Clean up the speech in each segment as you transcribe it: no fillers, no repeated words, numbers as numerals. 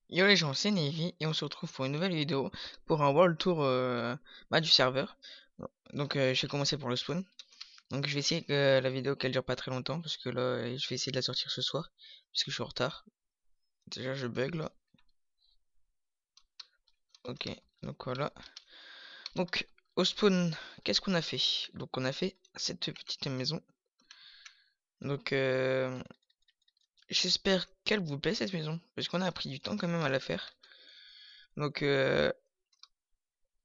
Yo les gens, c'est Navy et on se retrouve pour une nouvelle vidéo pour un World Tour du serveur. Je vais commencer pour le spawn. Donc je vais essayer que la vidéo qu'elle dure pas très longtemps parce que là je vais essayer de la sortir ce soir puisque je suis en retard. Déjà je bug là. Ok, donc voilà. Donc au spawn, qu'est-ce qu'on a fait? Donc on a fait cette petite maison. Donc j'espère qu'elle vous plaît cette maison parce qu'on a pris du temps quand même à la faire. Donc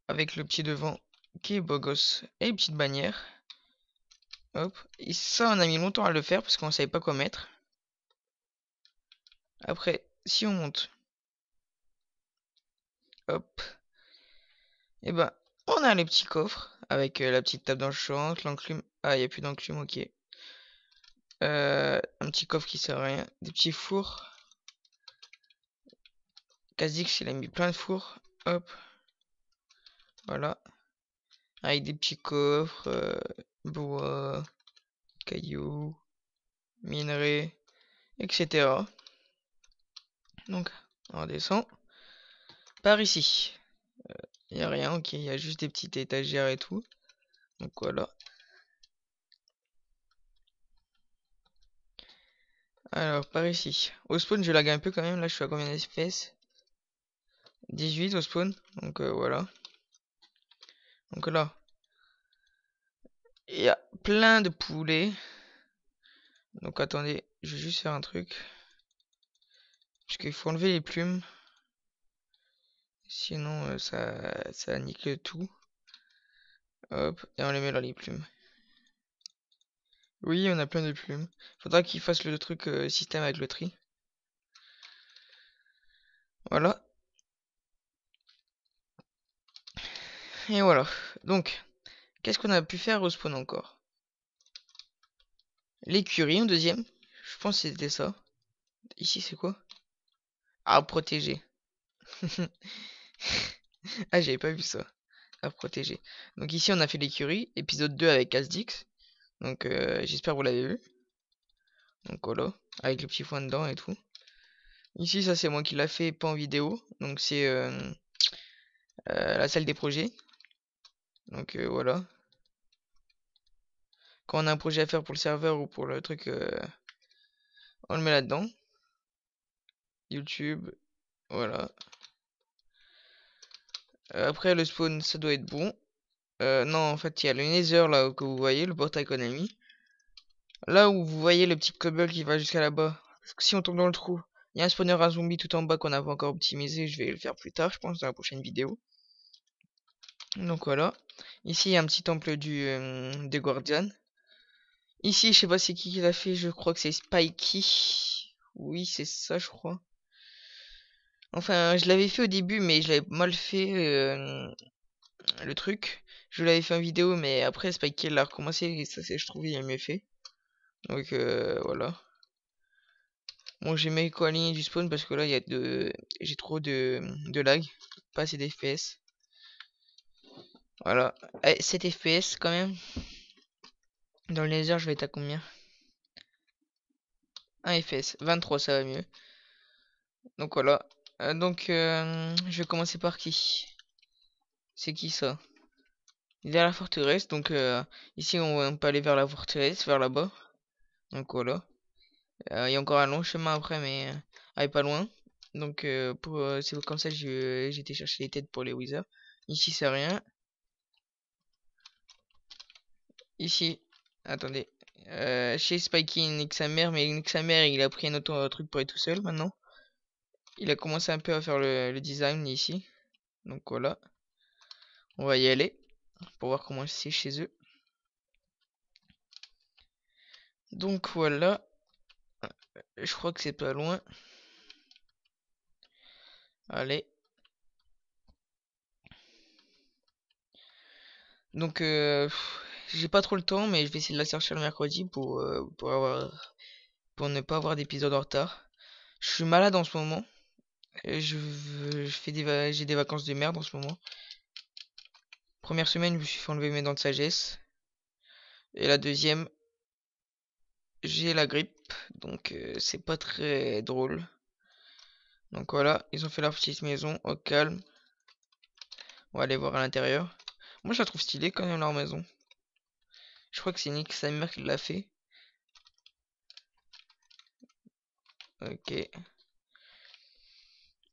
avec le petit devant qui est beau gosse et une petite bannière. Hop. Et ça, on a mis longtemps à le faire parce qu'on savait pas quoi mettre. Après, si on monte, hop, et ben, on a les petits coffres avec la petite table d'enchant, l'enclume. Ah, il n'y a plus d'enclume, ok. Un petit coffre qui sert à rien. Des petits fours. Kha'Zix, il a mis plein de fours. Hop, voilà. Avec des petits coffres, bois, cailloux, minerais, etc. Donc, on descend. Par ici. Il n'y a rien, ok. Il y a juste des petites étagères et tout. Donc voilà. Alors, par ici. Au spawn, je lag un peu quand même. Là, je suis à combien d'FPS? 18 au spawn. Donc voilà. Donc là, il y a plein de poulets. Donc attendez, je vais juste faire un truc. Parce qu'il faut enlever les plumes. Sinon, ça nique le tout. Hop, et on les met là, les plumes. Oui, on a plein de plumes. Faudra qu'il fasse le truc système avec le tri. Voilà. Et voilà. Donc, qu'est-ce qu'on a pu faire au spawn encore? L'écurie en deuxième. Je pense que c'était ça. Ici, c'est quoi? Ah, protéger. Ah, j'avais pas vu ça. À protéger. Donc ici, on a fait l'écurie, épisode 2 avec Asdix. Donc j'espère que vous l'avez vu. Donc voilà, avec le petit foin dedans et tout. Ici, ça c'est moi qui l'a fait, pas en vidéo. Donc c'est la salle des projets. Donc voilà. Quand on a un projet à faire pour le serveur ou pour le truc, on le met là-dedans. YouTube, voilà. Après le spawn, ça doit être bon. Non, en fait, il y a le Nether là que vous voyez, le portail Konami. Là où vous voyez le petit cobble qui va jusqu'à là-bas. Parce que si on tombe dans le trou, il y a un spawner à zombie tout en bas qu'on n'a pas encore optimisé. Je vais le faire plus tard, je pense, dans la prochaine vidéo. Donc voilà. Ici, il y a un petit temple des Guardians. Ici, je sais pas c'est qui l'a fait. Je crois que c'est Spikey. Oui, c'est ça, je crois. Enfin, je l'avais fait au début, mais je l'avais mal fait le truc. Je l'avais fait en vidéo, mais après, Spikey l'a recommencé. Et ça, c'est, je trouve, il a mieux fait. Donc voilà. Bon, j'ai mis co-aligné du spawn parce que là, il y a j'ai trop de lag. Pas assez d'FPS. Voilà. Eh, 7 FPS quand même. Dans le laser, je vais être à combien? 1 FPS. 23, ça va mieux. Donc voilà. Je vais commencer par qui? C'est qui ça? Il est à la forteresse. Donc ici, on peut aller vers la forteresse, vers là-bas. Donc voilà. Il y a encore un long chemin après, mais pas loin. Donc c'est comme ça que j'ai été chercher les têtes pour les wizards. Ici, c'est rien. Ici, attendez. Chez Spikey, il nique sa mère, mais il nique sa mère, il a pris un autre truc pour être tout seul maintenant. Il a commencé un peu à faire le design ici. Donc voilà. On va y aller pour voir comment c'est chez eux. Donc voilà. Je crois que c'est pas loin. Allez. Donc j'ai pas trop le temps, mais je vais essayer de la chercher le mercredi pour ne pas avoir d'épisode en retard. Je suis malade en ce moment. Je fais j'ai des vacances de merde en ce moment. Première semaine, je me suis fait enlever mes dents de sagesse. Et la deuxième, j'ai la grippe. Donc c'est pas très drôle. Donc voilà, ils ont fait leur petite maison au calme. On va aller voir à l'intérieur. Moi, je la trouve stylée quand même, leur maison. Je crois que c'est Nick sa mère qui l'a fait. Ok.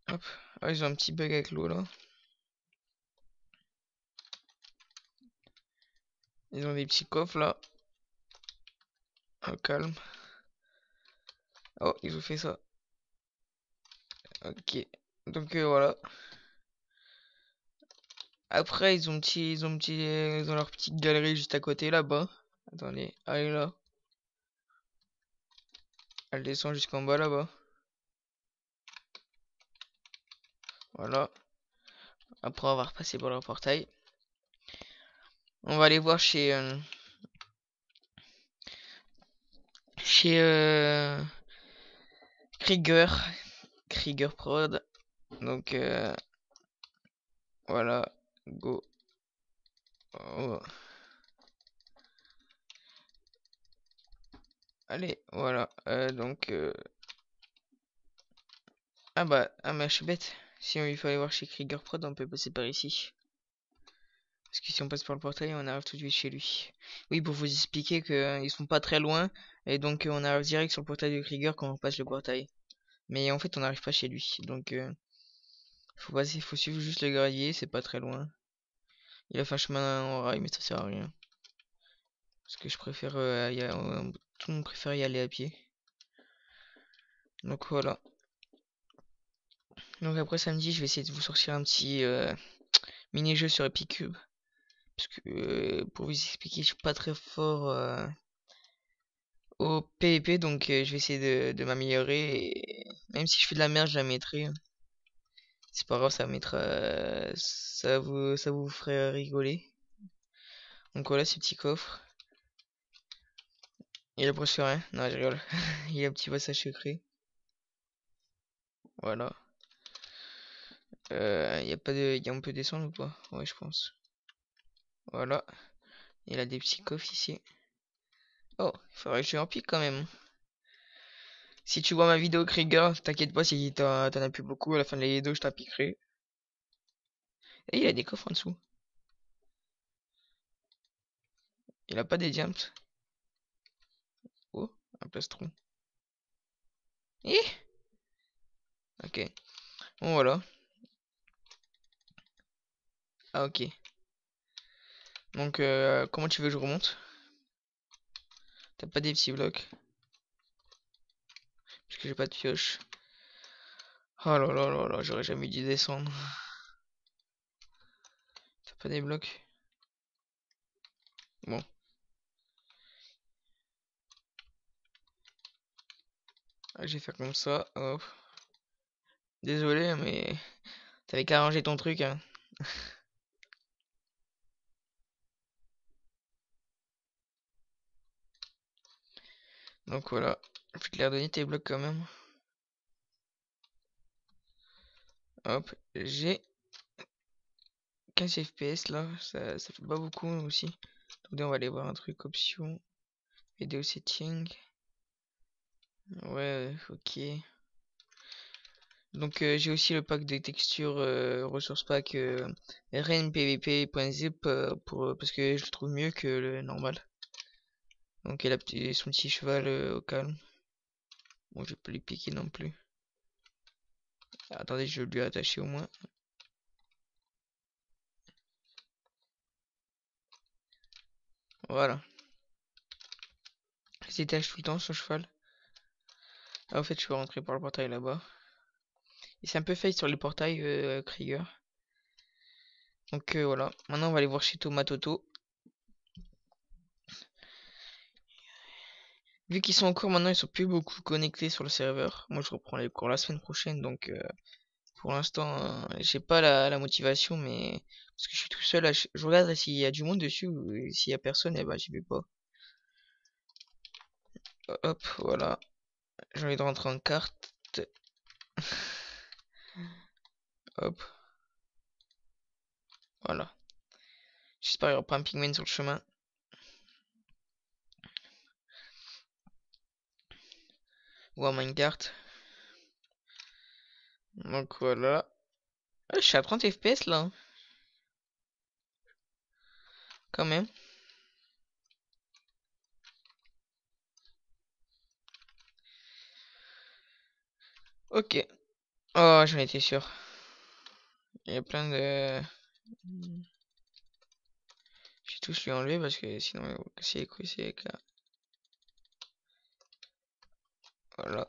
Hop. Ah, ils ont un petit bug avec l'eau là. Ils ont des petits coffres là. Au calme. Oh, ils ont fait ça. Ok. Donc voilà. Après, ils ont leur petite galerie juste à côté là-bas. Attendez, allez là. Elle descend jusqu'en bas là-bas. Voilà. Après, on va repasser par le portail. On va aller voir chez Krieger. Krieger Prod. Donc voilà. Go. Oh. Allez, voilà. Ah bah, ah mais je suis bête. Si il faut aller voir chez Krieger Prod, on peut passer par ici. Parce que si on passe par le portail, on arrive tout de suite chez lui. Oui, pour vous expliquer que ils sont pas très loin. Et donc on arrive direct sur le portail de Krieger quand on passe le portail. Mais en fait on n'arrive pas chez lui. Donc faut suivre juste le gravier, c'est pas très loin. Il a fait un chemin en rail, mais ça sert à rien. Parce que je préfère tout le monde préfère y aller à pied. Donc voilà. Donc après samedi, je vais essayer de vous sortir un petit mini-jeu sur Epic Cube. Parce que pour vous expliquer, je suis pas très fort au PvP, donc je vais essayer de m'améliorer. Et même si je fais de la merde, je la mettrai. C'est pas grave, ça mettra, ça vous ferait rigoler. Donc voilà, ces petits coffres. Il a presque rien. Non, je rigole. Il y a un petit passage secret. Voilà. Y a pas de, on peut descendre ou pas? Ouais, je pense. Voilà. Il a des petits coffres ici. Oh, il faudrait que je en pique quand même. Si tu vois ma vidéo Krieger, t'inquiète pas si t'en as plus beaucoup. À la fin de la vidéo, je t'en piquerai. Et il a des coffres en dessous. Il a pas des diamants. Oh, un plastron. Eh, ok. Bon, voilà. Ah, ok. Donc, comment tu veux que je remonte? T'as pas des petits blocs? Parce que j'ai pas de pioche. Oh là là là là, j'aurais jamais dû descendre. T'as pas des blocs? Bon. Ah, je vais faire comme ça. Hop. Désolé, mais t'avais qu'à ranger ton truc, hein. Donc voilà. Je vais te les redonner tes blocs quand même. Hop. J'ai 15 FPS là. Ça fait pas beaucoup aussi. Attendez, on va aller voir un truc option. Vidéo setting. Ouais, ok. Donc j'ai aussi le pack de textures ressources pack renpvp.zip parce que je le trouve mieux que le normal. Donc il a son petit cheval au calme. Bon, je vais pas lui piquer non plus. Attendez, je vais lui attacher au moins. Voilà. Il s'étage tout le temps son cheval. Ah, en fait, je peux rentrer par le portail là-bas. Et c'est un peu fail sur les portails Krieger. Donc voilà. Maintenant, on va aller voir chez Tomatoto. Vu qu'ils sont en cours maintenant, ils sont plus beaucoup connectés sur le serveur. Moi, je reprends les cours la semaine prochaine, donc pour l'instant, j'ai pas la motivation, mais parce que je suis tout seul, je regarde s'il y a du monde dessus ou s'il y a personne, et bah j'y vais pas. Hop, voilà. J'ai envie de rentrer en carte. Hop, voilà. J'espère qu'il n'y aura pas un pigman sur le chemin. Ou un minecart. Donc voilà. Ah, je suis à 30 FPS là, hein, quand même. Ok. Oh, j'en étais sûr. Il y a plein de... Je vais tous lui enlever parce que sinon il va casser les couilles, c'est les gars. Voilà.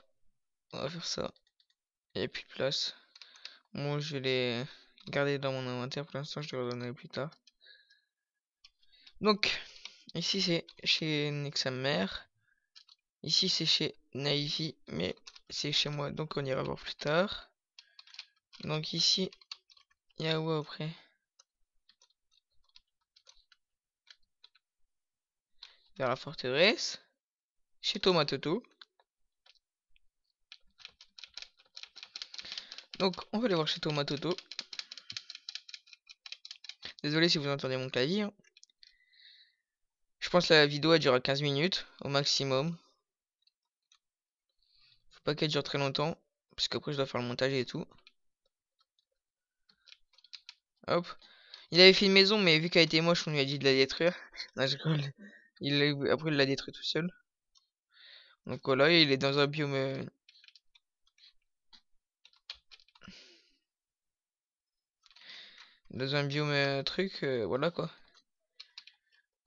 On va faire ça. Il n'y a plus de place. Moi, je vais les garder dans mon inventaire pour l'instant, je les redonnerai plus tard. Donc, ici c'est chez Nexamer. Ici c'est chez Navy, mais c'est chez moi, donc on ira voir plus tard. Donc ici, il y a où après? Vers la forteresse. Chez Tomatoto. Donc on va aller voir chez Tomatoto. Désolé si vous entendez mon clavier, hein. Je pense que la vidéo elle durera 15 minutes au maximum. Faut pas qu'elle dure très longtemps. Parce qu'après je dois faire le montage et tout. Hop. Il avait fait une maison, mais vu qu'elle était moche, on lui a dit de la détruire. Non, je rigole. Après, il l'a détruit tout seul. Donc voilà, il est dans un biome. Dans un biome truc, voilà quoi.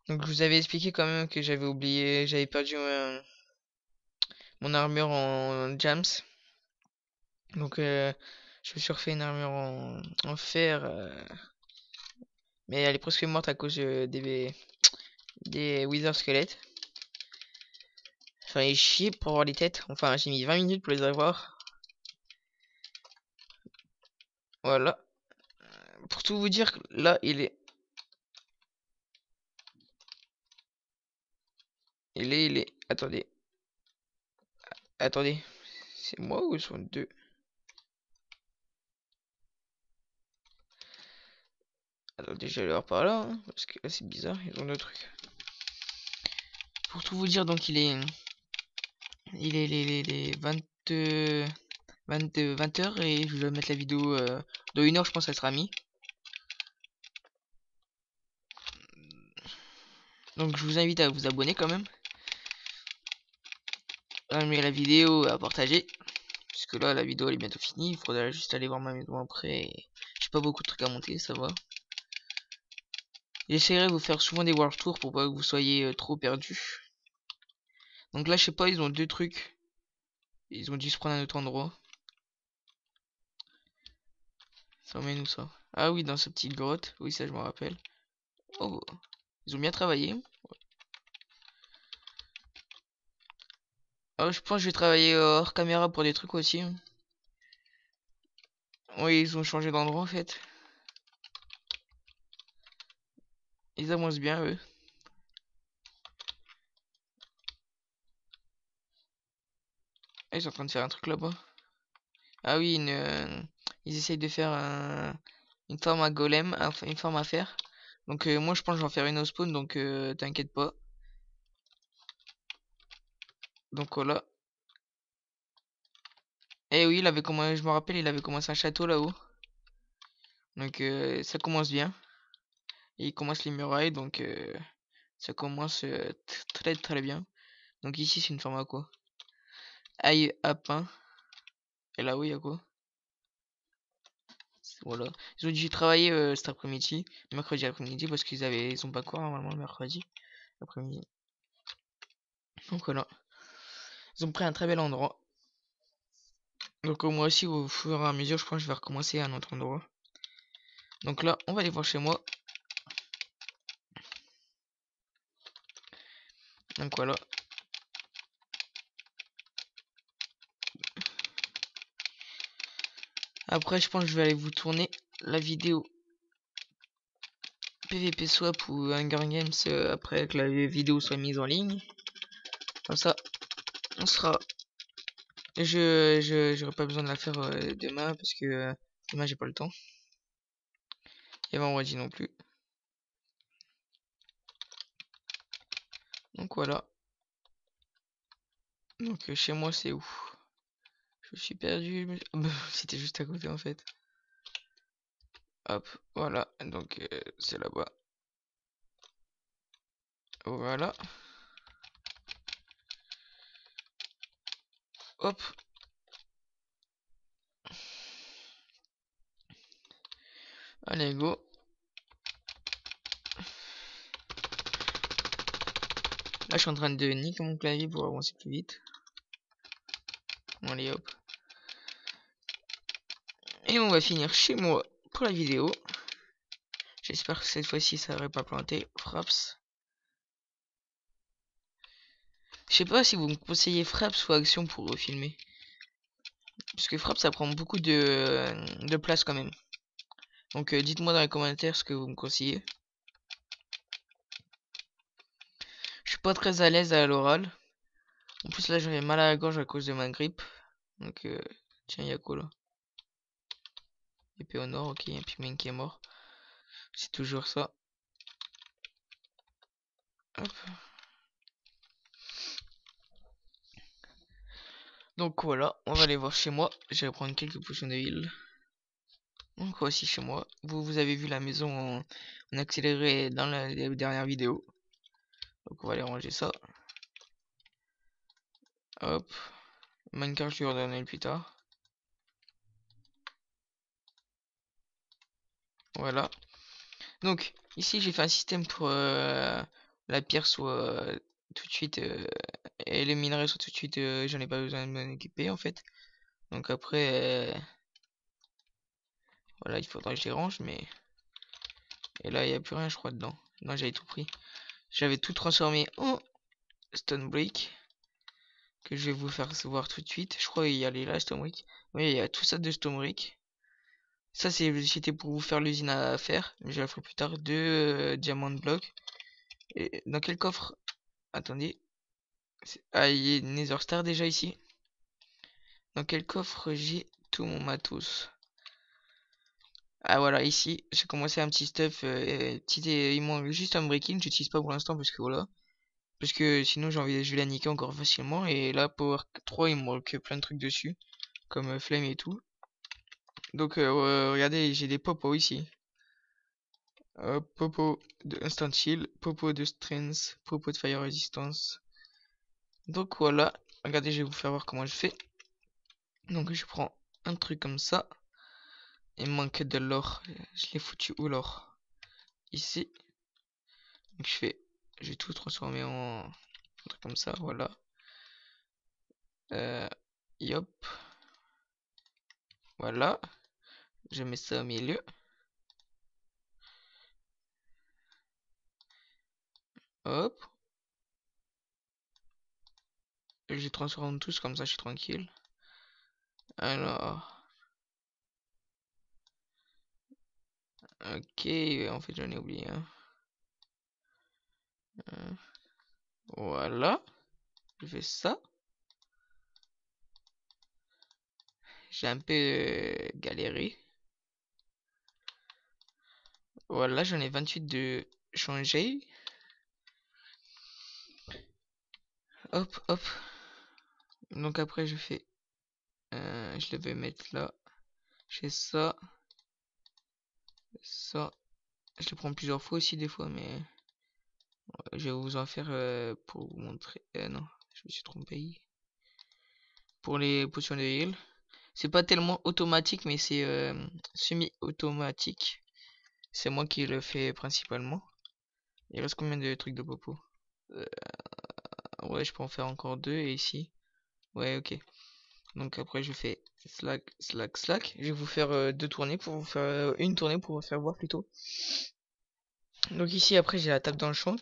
Donc je vous avais expliqué quand même que j'avais oublié, j'avais perdu mon armure en jams. Donc je me suis refait une armure en fer. Mais elle est presque morte à cause des wither squelettes. Enfin, les chier pour avoir les têtes. Enfin, j'ai mis 20 minutes pour les avoir. Voilà. Pour tout vous dire, là, il est. Attendez. Attendez. C'est moi ou ils sont deux? Attendez, je vais aller voir par là, hein, parce que là, c'est bizarre, ils ont deux trucs. Pour tout vous dire, donc, il est les 20 heures et je vais mettre la vidéo dans 1 heure, je pense, elle sera mise. Donc, je vous invite à vous abonner quand même. À aimer la vidéo, à partager. Puisque là, la vidéo elle est bientôt finie. Il faudra juste aller voir ma maison après. J'ai pas beaucoup de trucs à monter, ça va. J'essaierai de vous faire souvent des world tours pour pas que vous soyez trop perdus. Donc là, je sais pas, ils ont deux trucs. Ils ont dû se prendre à un autre endroit. Ça emmène où ça? Ah oui, dans cette petite grotte. Oui, ça je me rappelle. Oh, ils ont bien travaillé. Ah, je pense que je vais travailler hors caméra pour des trucs aussi, hein. Oui, ils ont changé d'endroit en fait. Ils avancent bien, eux. Ah, ils sont en train de faire un truc là-bas. Ah oui, ils essayent de faire une forme à golem, enfin une forme à fer. Donc moi je pense que je vais en faire une au spawn, donc t'inquiète pas. Donc voilà. Eh oui, il avait commencé, je me rappelle, il avait commencé un château là-haut. Donc ça commence bien. Et il commence les murailles, donc ça commence très très bien. Donc ici c'est une forme à quoi? Aïe à pain. Et là-haut il y a quoi? Voilà. Ils ont dû travailler cet après-midi, mercredi après-midi, parce ils ont pas cours normalement le mercredi après-midi. Donc voilà. Ils ont pris un très bel endroit. Donc moi aussi au fur et à mesure je pense que je vais recommencer à un autre endroit. Donc là on va aller voir chez moi. Donc voilà. Après je pense que je vais aller vous tourner la vidéo PVP Swap ou Hunger Games après que la vidéo soit mise en ligne. Comme ça on sera. J'aurai pas besoin de la faire demain parce que demain j'ai pas le temps. Et vendredi non plus. Donc voilà. Donc chez moi c'est où? Je suis perdu. C'était juste à côté en fait. Hop, voilà. Donc c'est là-bas. Voilà. Hop. Allez, go. Là, je suis en train de niquer mon clavier pour avancer plus vite. Allez, hop. Et on va finir chez moi pour la vidéo. J'espère que cette fois-ci, ça n'aurait pas planté. Fraps. Je sais pas si vous me conseillez Fraps ou Action pour filmer. Parce que Fraps, ça prend beaucoup de place quand même. Donc dites-moi dans les commentaires ce que vous me conseillez. Je suis pas très à l'aise à l'oral. En plus là j'avais mal à la gorge à cause de ma grippe. Donc tiens, y'a quoi là? Épée au nord, ok, y'a un pigment qui est mort. C'est toujours ça. Hop. Donc voilà, on va aller voir chez moi. Je vais prendre quelques potions de heal. Donc voici chez moi. Vous avez vu la maison en accéléré dans la dernière vidéo. Donc on va aller ranger ça. Hop. Minecart, je lui redonner plus tard. Voilà. Donc ici j'ai fait un système pour la pierre soit tout de suite et les minerais soit tout de suite j'en ai pas besoin de m'en équiper en fait. Donc après voilà, il faudra que je les range, mais et là il n'y a plus rien je crois dedans. Non, j'avais tout pris. J'avais tout transformé en stone brick que je vais vous faire voir tout de suite. Je crois qu'il y a les là stone brick. Oui, il y a tout ça de stone brick. Ça c'était pour vous faire l'usine à faire, mais je la ferai plus tard. Deux diamants blocs. Et dans quel coffre? Attendez. Ah, il y a une Nether Star déjà ici. Dans quel coffre j'ai tout mon matos? Ah voilà, ici j'ai commencé un petit stuff. Il manque juste un breaking, j'utilise pas pour l'instant parce que voilà. Parce que sinon je vais la niquer encore facilement. Et là, Power 3, il me manque plein de trucs dessus. Comme Flame et tout. Donc regardez, j'ai des popos ici. Popo de Instant Chill, popo de Strength, popo de Fire Resistance. Donc voilà, regardez, je vais vous faire voir comment je fais. Donc je prends un truc comme ça. Il me manque de l'or. Je l'ai foutu où l'or? Ici. Donc je vais tout transformer en un truc comme ça, voilà. Yop. Voilà. Je mets ça au milieu. Hop. Je les transforme tous comme ça, je suis tranquille. Alors. Ok, en fait j'en ai oublié un. Voilà. Je fais ça. J'ai un peu galéré. Voilà, j'en ai 28 de changer. Hop, hop. Donc après je fais... je le vais mettre là. Je fais ça. Ça. Je le prends plusieurs fois aussi des fois, mais... je vais vous en faire pour vous montrer. Non, je me suis trompé. Pour les potions de heal. C'est pas tellement automatique, mais c'est semi-automatique. C'est moi qui le fais principalement. Il reste combien de trucs de popo? Euh, Ouais, je peux en faire encore deux et ici. Ouais, ok. Donc après je fais slack, slack, slack. Je vais vous faire deux tournées pour vous faire une tournée pour vous faire voir plutôt. Donc ici après j'ai la table d'enchant.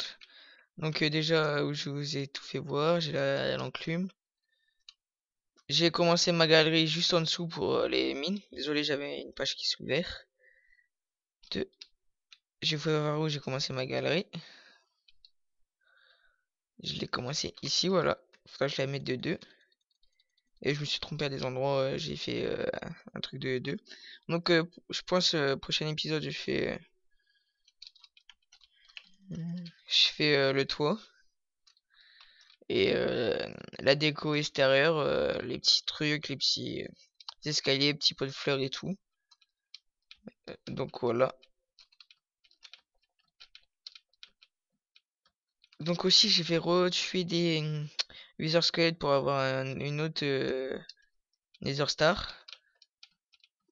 Donc déjà où je vous ai tout fait voir, j'ai l'enclume. J'ai commencé ma galerie juste en dessous pour les mines. Désolé, j'avais une page qui s'est ouverte. Je vais vous voir où j'ai commencé ma galerie. Je l'ai commencé ici, voilà. Faudra que je la mette de 2. Et je me suis trompé à des endroits, j'ai fait un truc de 2. Donc je pense prochain épisode je fais le toit. Et la déco extérieure, les petits trucs, les petits escaliers, petits pots de fleurs et tout. Donc voilà. Donc aussi j'ai fait retuer des Wither Squelettes pour avoir une autre Nether Star.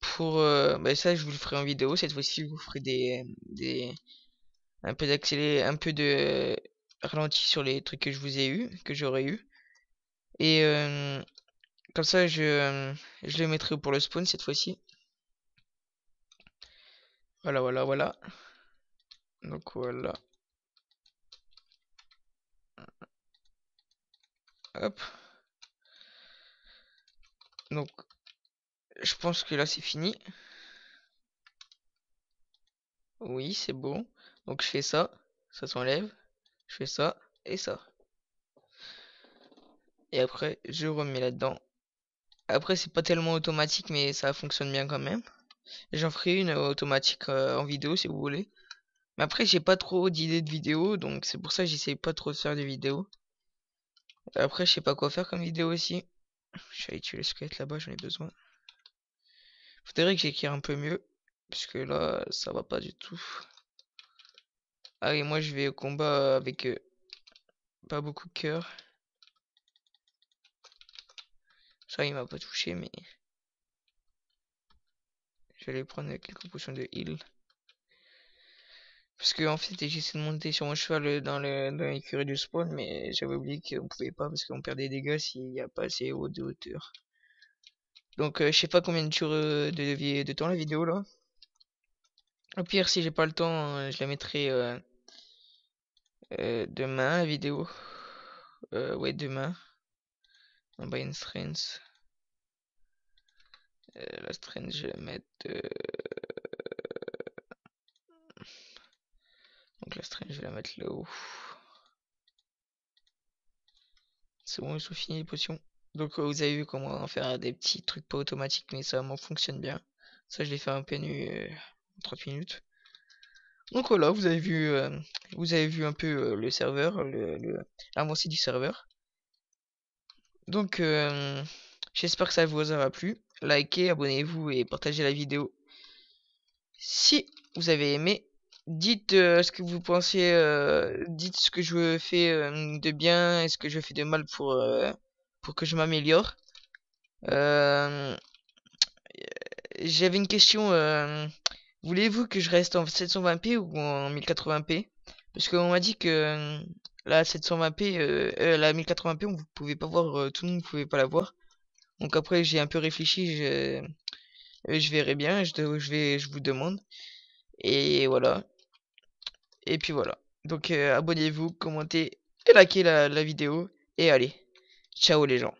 Pour bah ça je vous le ferai en vidéo. Cette fois-ci je vous ferai des un peu d'accéléré, un peu de ralenti sur les trucs que je vous ai eu, que j'aurais eu. Et comme ça je le mettrai pour le spawn cette fois-ci. Voilà voilà voilà. Donc voilà. Hop. Donc je pense que là c'est fini. Oui, c'est bon. Donc je fais ça, ça s'enlève. Je fais ça et ça. Et après, je remets là-dedans. Après, c'est pas tellement automatique, mais ça fonctionne bien quand même. J'en ferai une automatique en vidéo si vous voulez. Mais après, j'ai pas trop d'idées de vidéos, donc c'est pour ça que j'essaye pas trop de faire des vidéos. Après, je sais pas quoi faire comme vidéo aussi. Je vais aller tuer le squelette là-bas, j'en ai besoin. Faudrait que j'écrire un peu mieux, parce que là, ça va pas du tout. Ah et moi je vais au combat avec pas beaucoup de cœur. Ça, il m'a pas touché, mais je vais aller prendre quelques potions de heal. Parce que en fait, j'essaie de monter sur mon cheval dans l'écurie du spawn, mais j'avais oublié qu'on pouvait pas parce qu'on perd des dégâts s'il n'y a pas assez haut de hauteur. Donc, je sais pas combien de de temps la vidéo là. Au pire, si j'ai pas le temps, je la mettrai demain la vidéo. Ouais, demain. On va une strength. La strength, je vais la mettre. Donc, la strength, je vais la mettre là-haut. C'est bon, ils sont finis les potions. Donc vous avez vu comment faire des petits trucs pas automatiques, mais ça m'en fonctionne bien. Ça je l'ai fait un peu nu en 30 minutes. Donc voilà, vous avez vu un peu le serveur, l'avancée du serveur. Donc j'espère que ça vous aura plu. Likez, abonnez-vous et partagez la vidéo. Si vous avez aimé, dites ce que vous pensez, dites ce que je fais de bien et ce que je fais de mal pour que je m'améliore. Euh, J'avais une question. Voulez-vous que je reste en 720p ou en 1080p? Parce qu'on m'a dit que la 720p, la 1080p, on ne pouvait pas voir, tout le monde ne pouvait pas la voir. Donc après, j'ai un peu réfléchi, je verrai bien, je vous demande. Et voilà. Et puis voilà. Donc abonnez-vous, commentez et likez la vidéo. Et allez, ciao les gens.